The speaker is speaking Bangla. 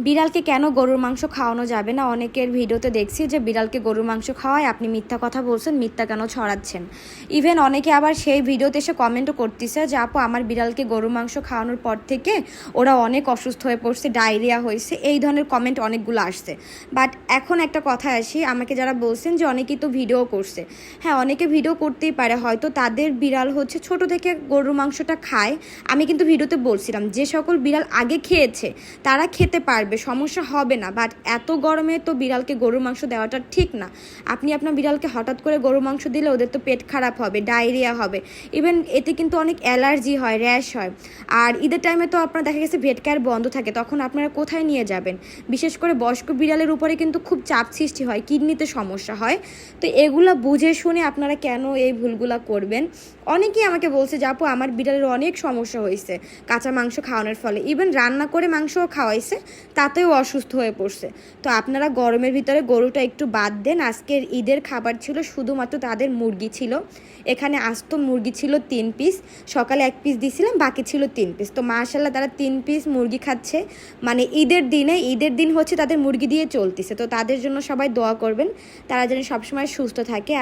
বিড়ালকে কেন গরুর মাংস খাওয়ানো যাবে না? অনেকের ভিডিওতে দেখছি যে বিড়ালকে গরুর মাংস খাওয়ায়, আপনি মিথ্যা কথা বলছেন, মিথ্যা কেন ছড়াচ্ছেন? ইভেন অনেকে আবার সেই ভিডিওতে এসে কমেন্টও করতেছে যে আপু আমার বিড়ালকে গরুর মাংস খাওয়ানোর পর থেকে ওরা অনেক অসুস্থ হয়ে পড়ছে, ডায়রিয়া হয়েছে, এই ধরনের কমেন্ট অনেকগুলো আসছে। বাট এখন একটা কথা আসি, আমাকে যারা বলছেন যে অনেকেই তো ভিডিও করছে, হ্যাঁ অনেকে ভিডিও করতেই পারে, হয়তো তাদের বিড়াল হচ্ছে ছোট থেকে গরুর মাংসটা খায়। আমি কিন্তু ভিডিওতে বলছিলাম যে সকল বিড়াল আগে খেয়েছে তারা খেতে পারবে, সমস্যা হবে না। বাট এত গরমে তো বিড়ালকে গরুর মাংস দেওয়াটা ঠিক না। আপনি আপনার বিড়ালকে হঠাৎ করে গরুর মাংস দিলে ওদের তো পেট খারাপ হবে, ডায়রিয়া হবে, ইভেন এতে কিন্তু অনেক অ্যালার্জি হয়, র্যাশ হয়। আর ঈদের টাইমে তো আপনার দেখা গেছে ভেট কেয়ার বন্ধ থাকে, তখন আপনারা কোথায় নিয়ে যাবেন? বিশেষ করে বয়স্ক বিড়ালের উপরে কিন্তু খুব চাপ সৃষ্টি হয়, কিডনিতে সমস্যা হয়। তো এগুলা বুঝে শুনে আপনারা কেন এই ভুলগুলা করবেন? অনেকেই আমাকে বলছে যে আপু আমার বিড়ালের অনেক সমস্যা হয়েছে কাঁচা মাংস খাওয়ানোর ফলে, ইভেন রান্না করে মাংসও খাওয়াইছে, তাতেও অসুস্থ হয়ে পড়ছে। তো আপনারা গরমের ভিতরে গরুটা একটু বাদ দেন। আজকের ঈদের খাবার ছিল শুধুমাত্র তাদের মুরগি ছিল, এখানে আস্ত মুরগি ছিল 3 পিস, সকালে 1 পিস দিয়েছিলাম, বাকি ছিল 3 পিস। তো মাশাল্লাহ তারা 3 পিস মুরগি খাচ্ছে, মানে ঈদের দিন হচ্ছে তাদের মুরগি দিয়ে চলতেছে। তো তাদের জন্য সবাই দোয়া করবেন, তারা যেন সবসময় সুস্থ থাকে।